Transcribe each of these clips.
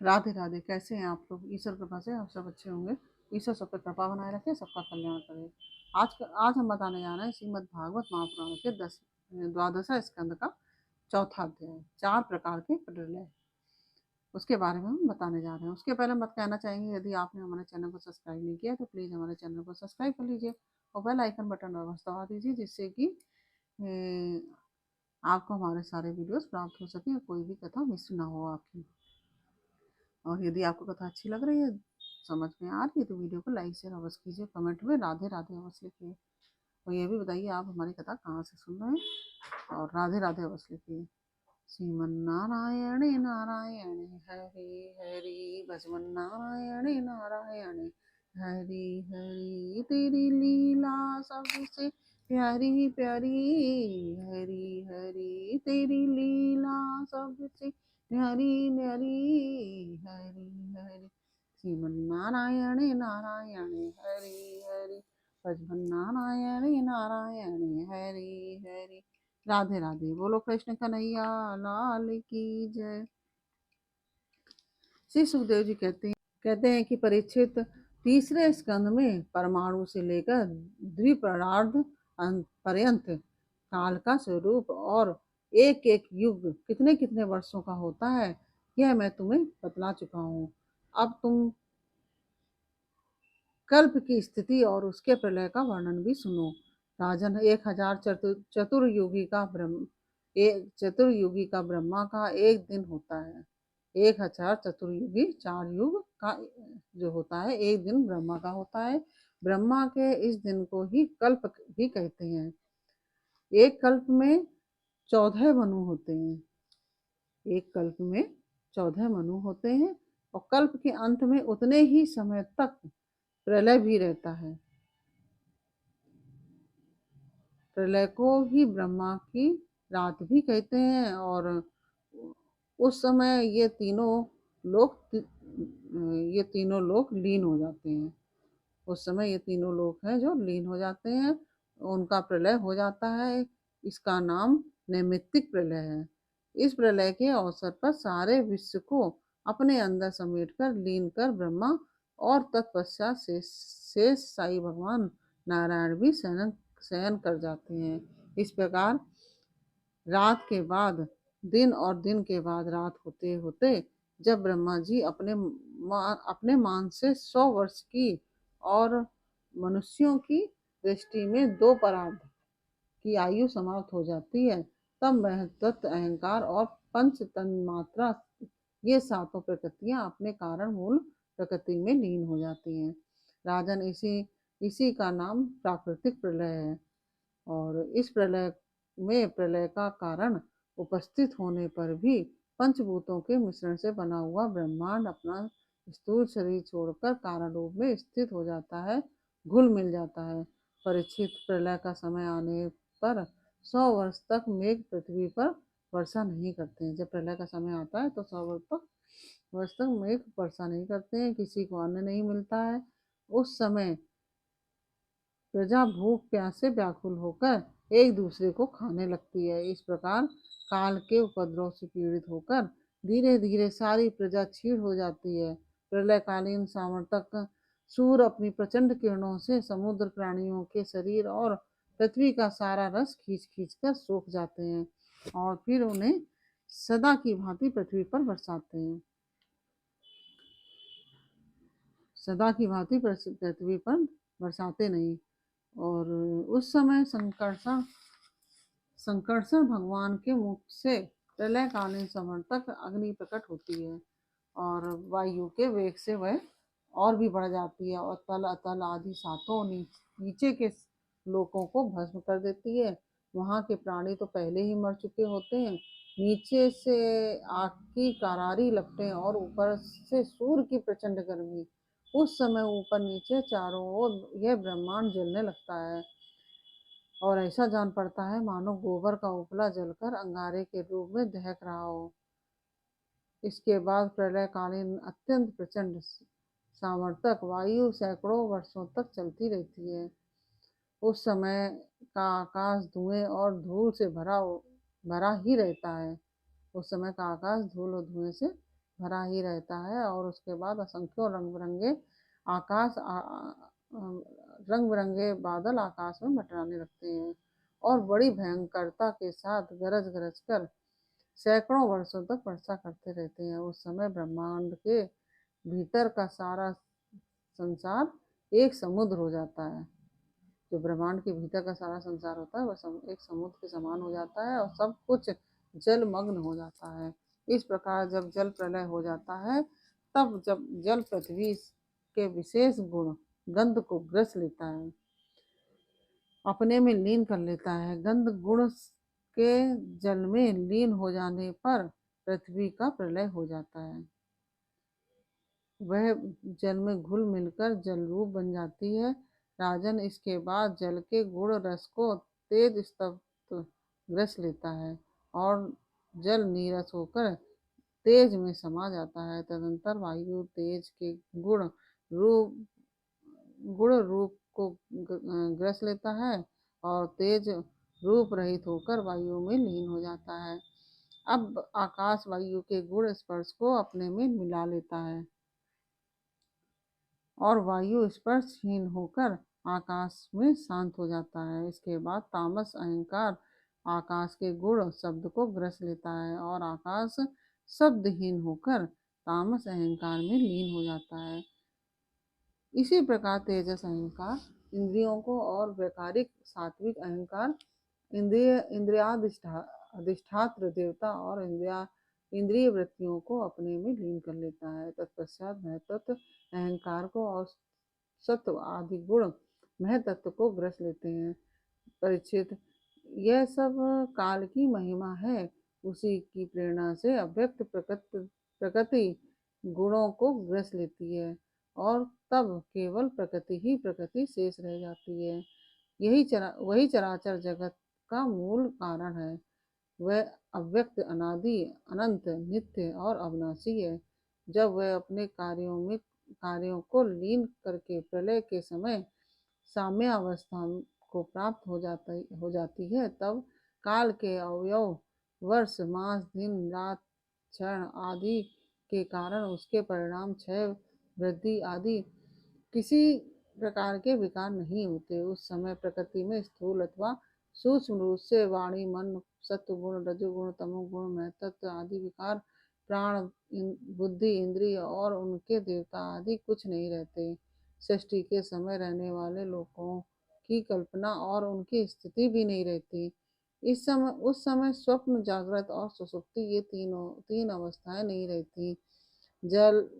राधे राधे। कैसे हैं आप लोग? ईश्वर कृपा से आप सब अच्छे होंगे। ईश्वर सब पे कृपा बनाए रखे, सबका कल्याण करे। आज हम बताने जा रहे हैं श्रीमद् भागवत महापुराण के 12वां स्कंद का चौथा अध्याय, 4 प्रकार के प्रलय। उसके बारे में हम बताने जा रहे हैं। उसके पहले हम कहना चाहेंगे, यदि आपने हमारे चैनल को सब्सक्राइब नहीं किया तो प्लीज़ हमारे चैनल को सब्सक्राइब कर लीजिए और बेल आइकन बटन अवश्य दबा दीजिए, जिससे कि आपको हमारे सारे वीडियोस प्राप्त हो सके और कोई भी कथा मिस ना हो आपकी। और यदि आपको कथा अच्छी लग रही है, समझ में आ रही है, तो वीडियो को लाइक शेयर अवश्य कीजिए, कमेंट में राधे राधे अवश्य लिखिए। और ये भी बताइए आप हमारी कथा कहाँ से सुन रहे हैं, और राधे राधे अवश्य लिखिए। श्रीमन नारायण नारायण हरि हरि, भजमन नारायण नारायण हरि हरि, तेरी लीला सबसे प्यारी प्यारी, हरि हरि तेरी लीला सबसे न्यारी न्यारी, हरि हरि। श्रीमन नारायण नारायण हरि हरि, भजमन नारायण नारायण हरि हरि। राधे राधे। बोलो कृष्ण कन्हैया लाल की जय। श्री सुखदेव जी कहते हैं कि परीक्षित, तीसरे स्कंद में परमाणु से लेकर द्विपरार्ध पर्यंत काल का स्वरूप और एक एक युग कितने कितने वर्षों का होता है, यह मैं तुम्हें बतला चुका हूँ। अब तुम कल्प की स्थिति और उसके प्रलय का वर्णन भी सुनो। राजन, 1000 चतुर्युगी का ब्रह्मा का एक दिन होता है। 1000 चतुर्युगी 4 युग का जो होता है, एक दिन ब्रह्मा का होता है। ब्रह्मा के इस दिन को ही कल्प भी कहते हैं। एक कल्प में 14 मनु होते हैं। एक कल्प में 14 मनु होते हैं और कल्प के अंत में उतने ही समय तक प्रलय भी रहता है। प्रलय को ही ब्रह्मा की रात भी कहते हैं, और उस समय ये तीनों लोग लीन हो जाते हैं। उस समय ये तीनों लोग हैं जो लीन हो जाते हैं, उनका प्रलय हो जाता है। इसका नाम नैमित्तिक प्रलय है। इस प्रलय के अवसर पर सारे विश्व को अपने अंदर समेटकर लीन कर ब्रह्मा और तत्पश्चात से साई भगवान नारायण भी शयन कर जाते हैं। इस प्रकार रात के बाद दिन और दिन के बाद रात होते होते जब ब्रह्मा जी अपने मान से 100 वर्ष की और मनुष्यों की दृष्टि में 2 परार्ध की आयु समाप्त हो जाती है, तब वह तत्व अहंकार और पंच तन्मात्रा, ये सातों प्रकृतियां अपने कारण मूल प्रकृति में लीन हो जाती हैं। राजन, इसी का नाम प्राकृतिक प्रलय है। और इस प्रलय में प्रलय का कारण उपस्थित होने पर भी पंचभूतों के मिश्रण से बना हुआ ब्रह्मांड अपना स्थूल शरीर छोड़कर कारण रूप में स्थित हो जाता है, घुल मिल जाता है। परीक्षित, प्रलय का समय आने पर 100 वर्ष तक मेघ पृथ्वी पर वर्षा नहीं करते हैं। जब प्रलय का समय आता है तो 100 वर्ष तक मेघ वर्षा नहीं करते हैं, किसी को अन्न नहीं मिलता है। उस समय प्रजा भूख प्यास से व्याकुल होकर एक दूसरे को खाने लगती है। इस प्रकार काल के उपद्रव से पीड़ित होकर धीरे धीरे सारी प्रजा क्षीण हो जाती है। प्रलयकालीन सामर्थक सूर्य अपनी प्रचंड किरणों से समुद्र प्राणियों के शरीर और पृथ्वी का सारा रस खींच खींच कर सोख जाते हैं और फिर उन्हें सदा की भांति पृथ्वी पर बरसाते हैं। सदा की भांति पृथ्वी पर बरसाते नहीं। और उस समय संकर्षण भगवान के मुख से प्रलयकालीन समर्थक अग्नि प्रकट होती है और वायु के वेग से वह और भी बढ़ जाती है और तल अतल आदि सातों नीचे के लोकों को भस्म कर देती है। वहां के प्राणी तो पहले ही मर चुके होते हैं। नीचे से आग की करारी लपटें और ऊपर से सूर्य की प्रचंड गर्मी। उस समय ऊपर नीचे चारों ओर यह ब्रह्मांड जलने लगता है और ऐसा जान पड़ता है मानो गोबर का उपला जलकर अंगारे के रूप में दहक रहा हो। इसके बाद प्रलयकालीन अत्यंत प्रचंड सामर्थक वायु सैकड़ों वर्षों तक चलती रहती है। उस समय का आकाश धुएं और धूल से भरा ही रहता है। उस समय का आकाश धूल और धुएं से भरा ही रहता है और उसके बाद असंख्यों रंग-बिरंगे आकाश रंग-बिरंगे बादल आकाश में मंडराने लगते हैं और बड़ी भयंकरता के साथ गरज-गरज कर सैकड़ों वर्षों तक वर्षा करते रहते हैं। उस समय ब्रह्मांड के भीतर का सारा संसार एक समुद्र हो जाता है। जो ब्रह्मांड के भीतर का सारा संसार होता है वह एक समुद्र के समान हो जाता है और सब कुछ जलमग्न हो जाता है। इस प्रकार जब जल प्रलय हो जाता है, तब जब जल पृथ्वी के विशेष गुण गंध को ग्रस लेता है, अपने में लीन कर लेता है। गंध गुण के जल में लीन हो जाने पर पृथ्वी का प्रलय हो जाता है। वह जल में घुल मिलकर जल रूप बन जाती है। राजन, इसके बाद जल के गुण रस को तेज स्तब्ध ग्रस लेता है और जल नीरस होकर तेज में समा जाता है। तदंतर वायु तेज के रूप गुण रूप को ग्रस लेता है और तेज रूप रहित होकर वायु में लीन हो जाता है। अब आकाश वायु के गुण स्पर्श को अपने में मिला लेता है और वायु स्पर्शहीन होकर आकाश में शांत हो जाता है। इसके बाद तामस अहंकार आकाश के गुण शब्द को ग्रस लेता है और आकाश शब्दहीन होकर तामस अहंकार में लीन हो जाता है। इसी प्रकार तेजस अहंकार इंद्रियों को और वैकारिक सात्विक अहंकार इंद्रियाधिष्ठात्र देवता और इंद्रिय वृत्तियों को अपने में लीन कर लेता है। तत्पश्चात महतत्व अहंकार को और सत्व आदि गुण महतत्व को ग्रस लेते हैं। परीक्षित, यह सब काल की महिमा है। उसी की प्रेरणा से अव्यक्त प्रकृति गुणों को ग्रस लेती है और तब केवल प्रकृति ही प्रकृति शेष रह जाती है। वही चराचर जगत का मूल कारण है। वह अव्यक्त, अनादि, अनंत, नित्य और अविनाशी है। जब वह अपने कार्यों को लीन करके प्रलय के समय साम्यावस्था को प्राप्त हो जाती है, तब काल के अवयव वर्ष, मास, दिन, रात, क्षण आदि के कारण उसके परिणाम क्षय, वृद्धि आदि किसी प्रकार के विकार नहीं होते। उस समय प्रकृति में स्थूल अथवा सूक्ष्म रूप से वाणी, मन, सत्वगुण, रजोगुण, तमोगुण, महतत्व आदि विकार, प्राण, बुद्धि, इंद्रिय और उनके देवता आदि कुछ नहीं रहते। सृष्टि के समय रहने वाले लोगों की कल्पना और उनकी स्थिति भी नहीं रहती। उस समय स्वप्न, जागृत और सुषुप्ति ये तीन अवस्थाएं नहीं रहती।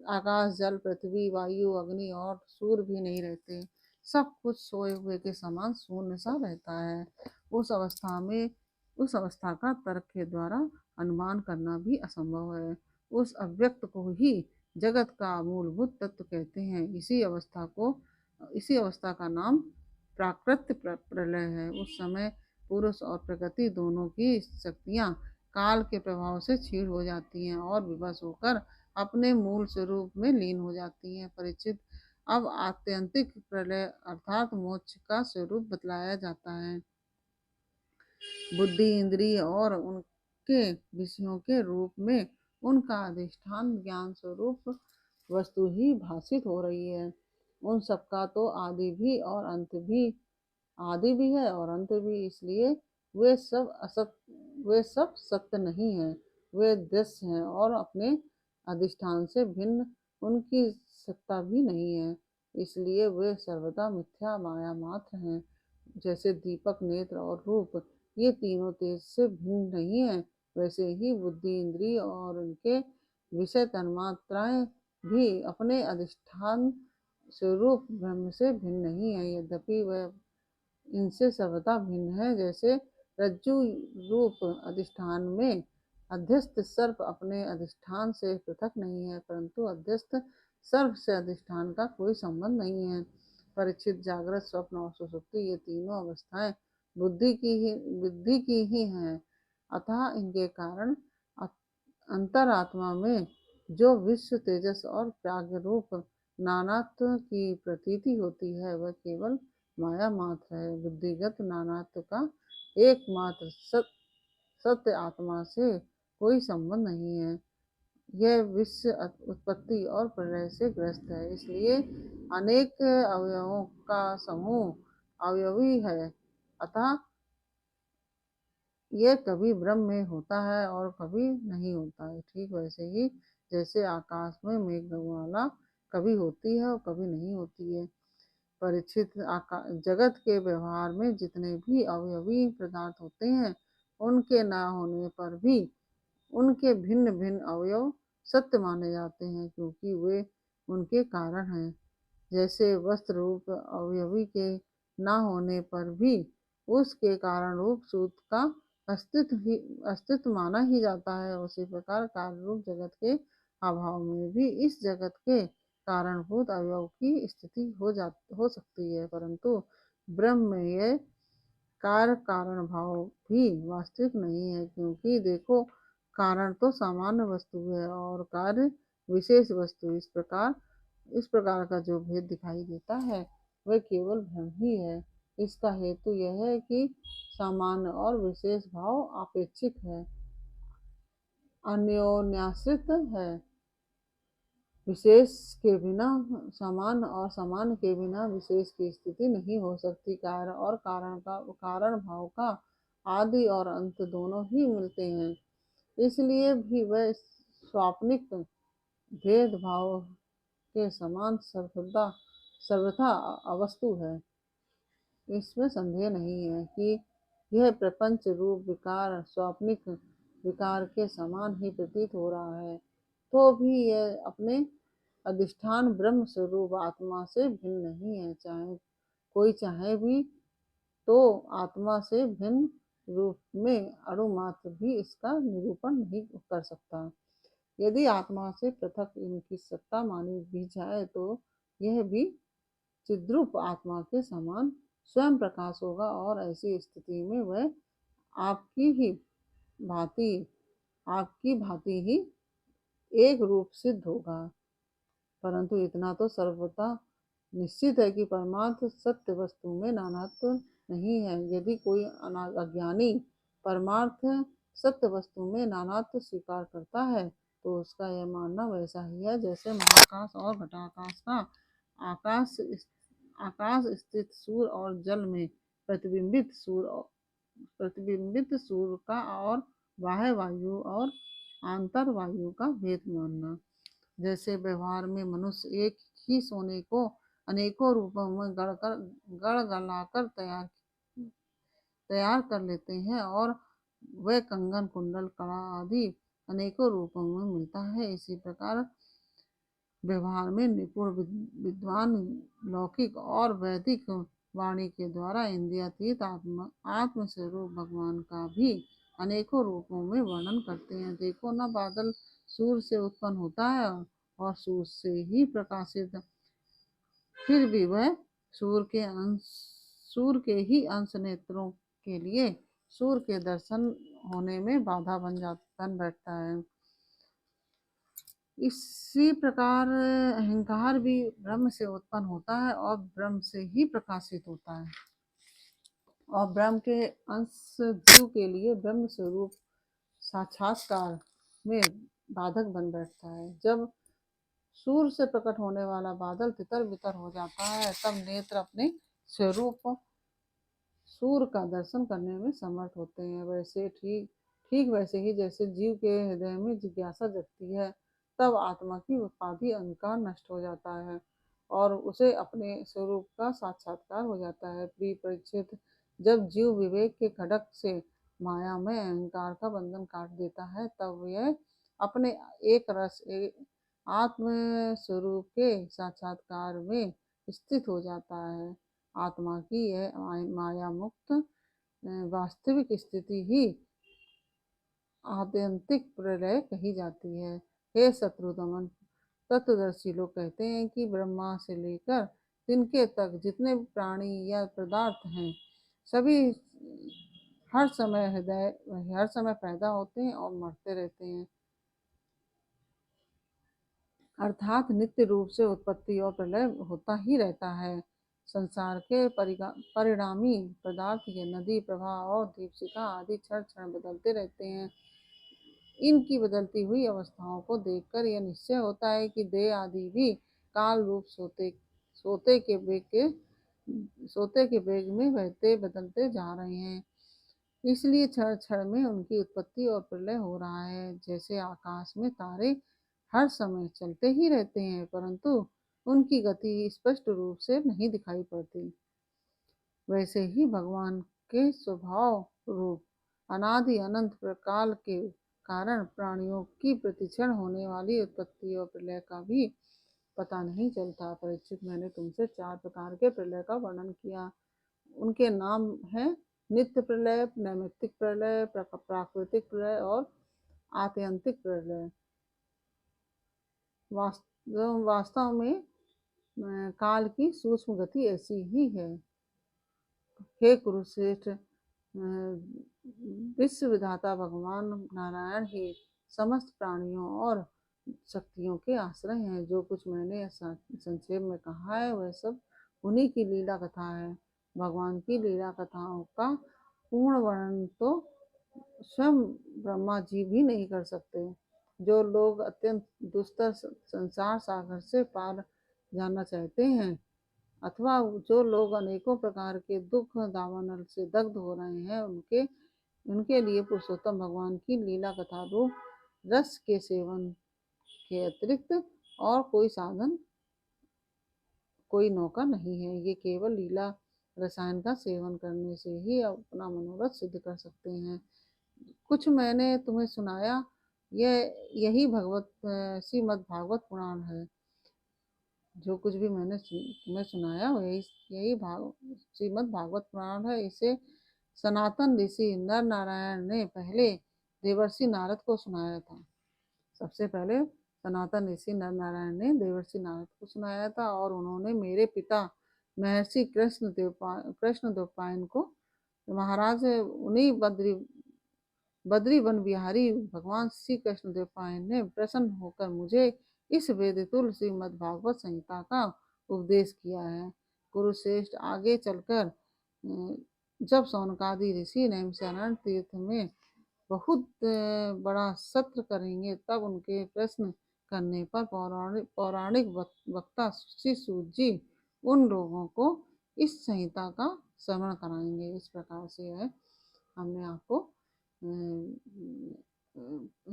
आकाश, जल, पृथ्वी, वायु, अग्नि और सूर्य भी नहीं रहते। सब कुछ सोए हुए के समान शून्य सा रहता है। उस अवस्था का तर्क के द्वारा अनुमान करना भी असंभव है। उस अव्यक्त को ही जगत का मूलभूत तत्व कहते हैं। इसी अवस्था का नाम प्राकृत प्रलय है। उस समय पुरुष और प्रकृति दोनों की शक्तियां काल के प्रभाव से क्षीण हो जाती हैं और विवश होकर अपने मूल स्वरूप में लीन हो जाती हैं। परीक्षित, अब आत्यंतिक प्रलय अर्थात मोक्ष का स्वरूप बतलाया जाता है। बुद्धि, इंद्रिय और उनके विषयों के रूप में उनका अधिष्ठान ज्ञान स्वरूप वस्तु ही भाषित हो रही है। उन सबका तो आदि भी है और अंत भी, इसलिए वे सब सत्य नहीं है। वे दृश्य हैं और अपने अधिष्ठान से भिन्न उनकी सत्ता भी नहीं है, इसलिए वे सर्वदा मिथ्या माया मात्र हैं। जैसे दीपक, नेत्र और रूप ये तीनों तेज से भिन्न नहीं है, वैसे ही बुद्धि, इंद्रिय और उनके विषय तन्मात्राएं भी अपने अधिष्ठान स्वरूप ब्रह्म से भिन्न नहीं है, यद्यपि वह इनसे सर्वथा भिन्न है। जैसे रज्जु रूप अधिष्ठान में अध्यस्त सर्प अपने अधिष्ठान से पृथक नहीं है, परंतु अध्यस्त सर्प से अधिष्ठान का कोई संबंध नहीं है। परीक्षित, जागृत, स्वप्न और सुषुप्ति ये तीनों अवस्थाएं बुद्धि की ही हैं। अतः इनके कारण अंतरात्मा में जो विश्व, तेजस और प्राज्ञ रूप नानात्व की प्रतीति होती है, वह केवल माया मात्र है। बुद्धिगत नानात्व का एकमात्र सत्य आत्मा से कोई संबंध नहीं है। यह विश्व उत्पत्ति और प्रलय से ग्रस्त है, इसलिए अनेक अवयवों का समूह अवयवी है। अतः यह कभी ब्रह्म में होता है और कभी नहीं होता है। ठीक वैसे ही जैसे आकाश में मेघमाला कभी होती है और कभी नहीं होती है। परीक्षित, जगत के व्यवहार में जितने भी अवयवी पदार्थ होते हैं, उनके न होने पर भी उनके भिन्न भिन्न अवयव सत्य माने जाते हैं, क्योंकि वे उनके कारण हैं। जैसे वस्त्र रूप अवयवी के न होने पर भी उसके कारण रूप सूत्र का अस्तित्व माना ही जाता है, उसी प्रकार कार्य रूप जगत के अभाव में भी इस जगत के कारणभूत अवयव की स्थिति हो सकती है, परंतु ब्रह्म में यह कार्य कारण भाव भी वास्तविक नहीं है, क्योंकि देखो, कारण तो सामान्य वस्तु है और कार्य विशेष वस्तु। इस प्रकार का जो भेद दिखाई देता है वह केवल भ्रम ही है। इसका हेतु यह है कि सामान्य और विशेष भाव आपेक्षिक है, अन्योन्याश्रित है। विशेष के बिना सामान्य और सामान्य के बिना विशेष की स्थिति नहीं हो सकती। कार्य और कारण भाव का आदि और अंत दोनों ही मिलते हैं, इसलिए भी वह स्वाप्निक भेदभाव के समान सर्वथा अवस्तु है। इसमें संदेह नहीं है कि यह प्रपंच रूप विकार स्वाप्निक विकार के समान ही प्रतीत हो रहा है, तो भी यह अपने अधिष्ठान ब्रह्म स्वरूप आत्मा से भिन्न नहीं है। कोई चाहे भी तो आत्मा से भिन्न रूप में अणु मात्र भी इसका निरूपण नहीं कर सकता। यदि आत्मा से पृथक इनकी सत्ता मानी भी जाए तो यह भी चिद्रूप आत्मा के समान स्वयं प्रकाश होगा, और ऐसी स्थिति में वह आपकी ही भांति आपकी भांति ही एक रूप सिद्ध होगा। परंतु इतना तो सर्वथा निश्चित है कि परमार्थ सत्य वस्तु में नानात्व नहीं है। यदि कोई अज्ञानी परमार्थ सत्य वस्तु में नानात्व स्वीकार करता है, तो उसका यह मानना वैसा ही है जैसे महाकाश और घटाकाश का आकाश आकाश स्थित सूर्य और जल में प्रतिबिंबित सूर्य का और बाह्य वायु और आंतर वायु का भेद मानना। जैसे व्यवहार में मनुष्य एक ही सोने को अनेकों रूपों में गढ़-गलाकर तैयार कर लेते हैं और वह कंगन, कुंडल, कड़ा आदि अनेकों रूपों में मिलता है, इसी प्रकार व्यवहार में निपुण विद्वान लौकिक और वैदिक वाणी के द्वारा इंद्रियातीत आत्म स्वरूप भगवान का भी अनेकों रूपों में वर्णन करते हैं। देखो ना, बादल सूर्य से उत्पन्न होता है और सूर्य से ही प्रकाशित, फिर भी वह सूर्य के ही अंश नेत्रों के लिए सूर्य के दर्शन होने में बाधा बन बैठता है। इसी प्रकार अहंकार भी ब्रह्म से उत्पन्न होता है और ब्रह्म से ही प्रकाशित होता है, और ब्रह्म के अंश जीव के लिए ब्रह्म स्वरूप साक्षात्कार में बाधक बन बैठता है। जब सूर्य से प्रकट होने वाला बादल तितर बितर हो जाता है, तब नेत्र अपने स्वरूप सूर्य का दर्शन करने में समर्थ होते हैं। वैसे ठीक वैसे ही जैसे जीव के हृदय में जिज्ञासा जगती है, तब आत्मा की उपाधि अहंकार नष्ट हो जाता है और उसे अपने स्वरूप का साक्षात्कार हो जाता है। प्रिय परीक्षित, जब जीव विवेक के खड्ग से माया में अहंकार का बंधन काट देता है, तब यह अपने एक रस आत्म स्वरूप के साक्षात्कार में स्थित हो जाता है। आत्मा की यह माया मुक्त वास्तविक स्थिति ही आत्यंतिक प्रलय कही जाती है। हे शत्रुदमन, तत्वदर्शी लोग कहते हैं कि ब्रह्मा से लेकर तिनके तक जितने प्राणी या पदार्थ हैं, सभी हर समय पैदा होते हैं और मरते रहते हैं, अर्थात नित्य रूप से उत्पत्ति और प्रलय होता ही रहता है। संसार के परिणामी पदार्थ ये नदी, प्रवाह और दीपशिखा आदि क्षण क्षण बदलते रहते हैं। इनकी बदलती हुई अवस्थाओं को देखकर यह निश्चय होता है कि देह आदि भी काल रूप सोते के वेग के सोते के वेग में बहते बदलते जा रहे हैं। इसलिए क्षण क्षण में उनकी उत्पत्ति और प्रलय हो रहा है। जैसे आकाश में तारे हर समय चलते ही रहते हैं, परंतु उनकी गति स्पष्ट रूप से नहीं दिखाई पड़ती, वैसे ही भगवान के स्वभाव रूप अनादि अनंत प्रकाल के कारण प्राणियों की प्रतिक्षण होने वाली उत्पत्ति और प्रलय का भी पता नहीं चलता। परीक्षित, मैंने तुमसे 4 प्रकार के प्रलय का वर्णन किया। उनके नाम हैं नित्य प्रलय, नैमित्तिक प्रलय, प्राकृतिक प्रलय और आत्यंतिक प्रलय। वास्तव में काल की सूक्ष्म गति ऐसी ही है। हे कुरुश्रेष्ठ, विश्व विधाता भगवान नारायण ही समस्त प्राणियों और शक्तियों के आश्रय हैं। जो कुछ मैंने संक्षेप में कहा है वह सब उन्हीं की लीला कथा है। भगवान की लीला कथाओं का पूर्ण वर्णन तो स्वयं ब्रह्मा जी भी नहीं कर सकते। जो लोग अत्यंत दुस्तर संसार सागर से पार जाना चाहते हैं, अथवा जो लोग अनेकों प्रकार के दुख दावानल से दग्ध हो रहे हैं, उनके लिए पुरुषोत्तम भगवान की लीला कथा रूप रस के सेवन के अतिरिक्त और कोई साधन, कोई नौका नहीं है। ये केवल लीला रसायन का सेवन करने से ही अपना मनोरथ सिद्ध कर सकते हैं। कुछ मैंने तुम्हें सुनाया, यही श्रीमद् भागवत पुराण है। जो कुछ भी मैंने तुम्हें सुनाया यही यही श्रीमद् भागवत पुराण है। इसे सनातन ऋषि नर नारायण ने पहले देवर्षि नारद को सुनाया था। सबसे पहले सनातन ऋषि नर नारायण ने देवर्षि नारद को सुनाया था, और उन्होंने मेरे पिता महर्षि कृष्ण द्वैपायन को महाराज उन्हीं बद्री वन बिहारी भगवान श्री कृष्ण द्वैपायन ने प्रसन्न होकर मुझे इस वेदतुल्य श्रीमद् भागवत संहिता का उपदेश किया है। कुरुश्रेष्ठ, आगे चलकर जब सौनकादि ऋषि नैमिषारण्य तीर्थ में बहुत बड़ा सत्र करेंगे, तब उनके प्रश्न करने पर पौराणिक वक्ता श्री सूत जी उन लोगों को इस संहिता का श्रवण कराएंगे। इस प्रकार से है, हमने आपको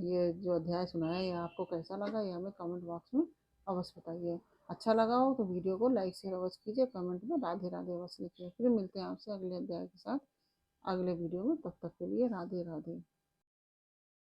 ये जो अध्याय सुनाया, ये आपको कैसा लगा ये हमें कमेंट बॉक्स में अवश्य बताइए। अच्छा लगा हो तो वीडियो को लाइक शेयर अवश्य कीजिए, कमेंट में राधे राधे अवश्य लिखिए। फिर मिलते हैं आपसे अगले अध्याय के साथ अगले वीडियो में। तब तक के लिए राधे राधे।